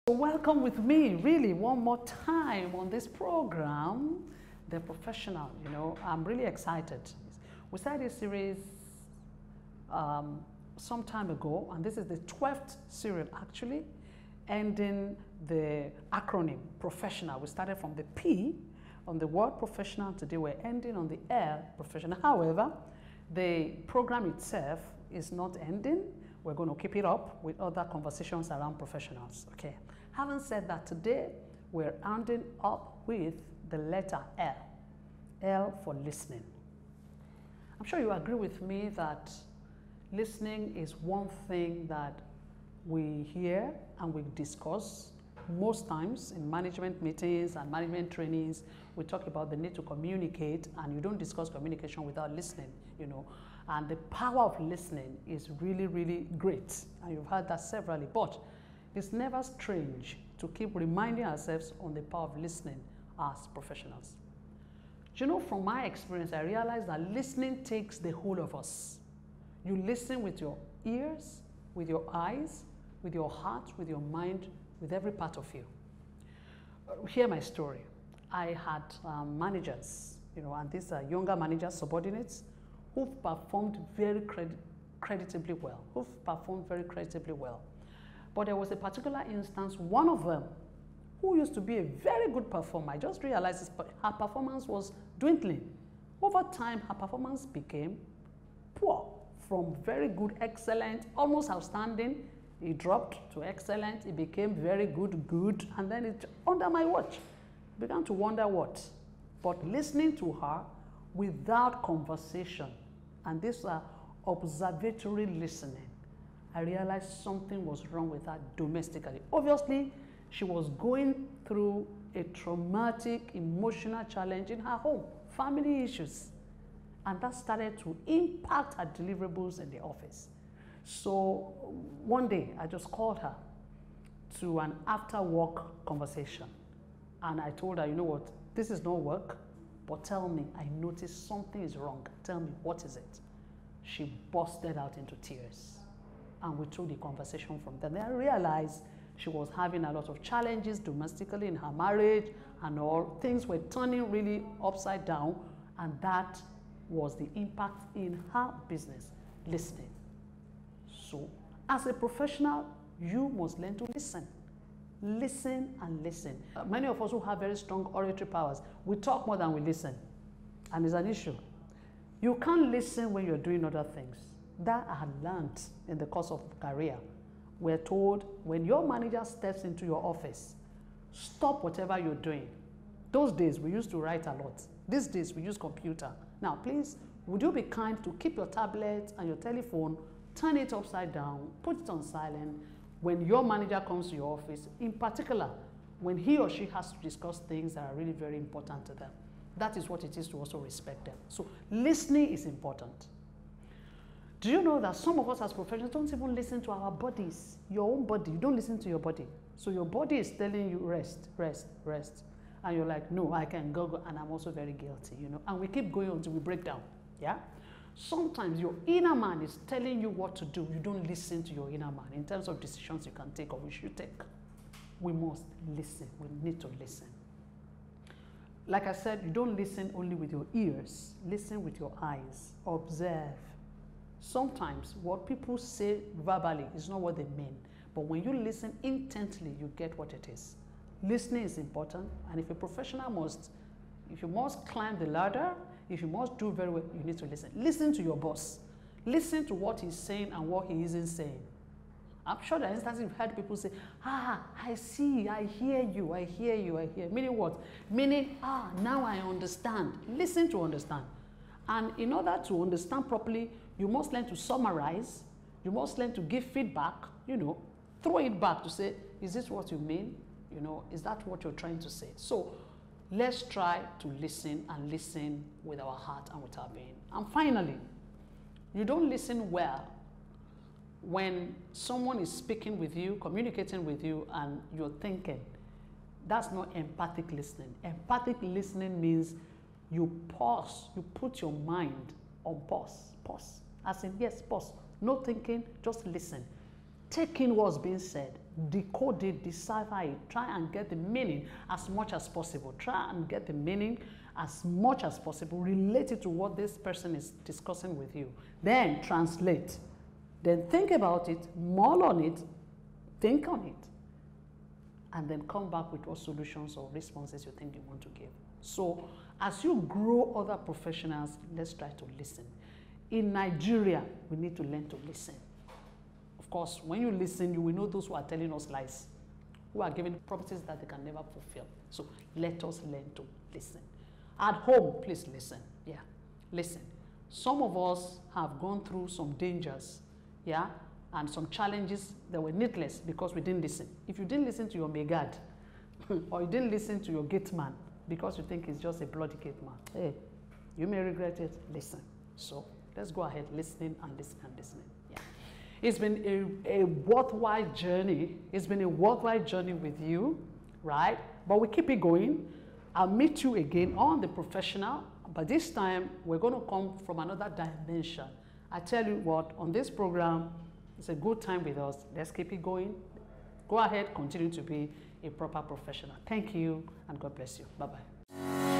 Welcome with me, really, one more time on this program, The Professional. I'm really excited. We started this series some time ago, and this is the 12th serial actually, ending the acronym Professional. We started from the P on the word professional. Today we're ending on the L, professional. However, the program itself is not ending. We're going to keep it up with other conversations around professionals. Okay. Having said that, today we're ending up with the letter L. L for listening. I'm sure you agree with me that listening is one thing that we hear and we discuss most times in management meetings and management trainings. We talk about the need to communicate, and you don't discuss communication without listening, And the power of listening is really, really great. And you've heard that severally, but it's never strange to keep reminding ourselves on the power of listening as professionals. From my experience, I realized that listening takes the whole of us. You listen with your ears, with your eyes, with your heart, with your mind, with every part of you. Hear my story. I had managers, and these are younger managers, subordinates, who've performed very creditably well, But there was a particular instance, one of them, who used to be a very good performer. I just realized her performance was dwindling. Over time, her performance became poor. From very good, excellent, almost outstanding, it dropped to excellent, it became very good, and then it, under my watch, began to wonder what. But listening to her without conversation, and these are observatory listening, I realized something was wrong with her domestically. Obviously, she was going through a traumatic, emotional challenge in her home, family issues. And that started to impact her deliverables in the office. So one day, I just called her to an after-work conversation. And I told her, you know what, this is not work, but tell me, I noticed something is wrong. Tell me, what is it? She busted out into tears. And we took the conversation from there. Then I realized she was having a lot of challenges domestically in her marriage and all. Things were turning really upside down, and that was the impact in her business, listening. So, as a professional, you must learn to listen. Listen and listen. Many of us who have very strong oratory powers, we talk more than we listen, and it's an issue. You can't listen when you're doing other things. That I had learned in the course of career. We're told when your manager steps into your office, stop whatever you're doing. Those days we used to write a lot. These days we use computer. Now please, would you be kind to keep your tablet and your telephone, turn it upside down, put it on silent when your manager comes to your office, in particular when he or she has to discuss things that are really very important to them. That is what it is to also respect them. So listening is important. Do you know that some of us as professionals don't even listen to our bodies? Your own body, you don't listen to your body. So your body is telling you rest, rest, rest. And you're like, no, I can go, and I'm also very guilty, And we keep going until we break down, yeah? Sometimes your inner man is telling you what to do. You don't listen to your inner man in terms of decisions you can take or we should take. We must listen. We need to listen. Like I said, you don't listen only with your ears. Listen with your eyes. Observe. Sometimes what people say verbally is not what they mean. But when you listen intently, you get what it is. Listening is important, and if a professional if you must climb the ladder, if you must do very well, you need to listen. Listen to your boss. Listen to what he's saying and what he isn't saying. I'm sure that instances you've heard people say, I see, I hear you, I hear you, I hear. Meaning what? Meaning, now I understand. Listen to understand. And in order to understand properly, you must learn to summarize. You must learn to give feedback, throw it back to say, is this what you mean? Is that what you're trying to say? So let's try to listen, and listen with our heart and with our being. And finally, you don't listen well when someone is speaking with you, communicating with you, and you're thinking. That's not empathic listening. Empathic listening means you pause, you put your mind on pause, as in, yes, pause. No thinking, just listen. take in what's being said, decode it, decipher it, try and get the meaning as much as possible. Try and get the meaning as much as possible, relate it to what this person is discussing with you. Then translate. Then think about it, mull on it, think on it, and then come back with what solutions or responses you think you want to give. So as you grow other professionals, let's try to listen. In Nigeria, we need to learn to listen. Of course, when you listen, you will know those who are telling us lies, who are giving promises that they can never fulfill. So let us learn to listen. At home, please listen. Yeah, listen. Some of us have gone through some dangers, yeah, and some challenges that were needless because we didn't listen. If you didn't listen to your megad, or you didn't listen to your gate man because you think he's just a bloody gate man, hey, you may regret it. Listen. So let's go ahead, listening and listening and listening. Yeah. It's been a worthwhile journey. It's been a worthwhile journey with you, right? But we keep it going. I'll meet you again on The Professional, but this time we're going to come from another dimension. I tell you what, on this program, it's a good time with us. Let's keep it going. Go ahead, continue to be a proper professional. Thank you, and God bless you. Bye-bye.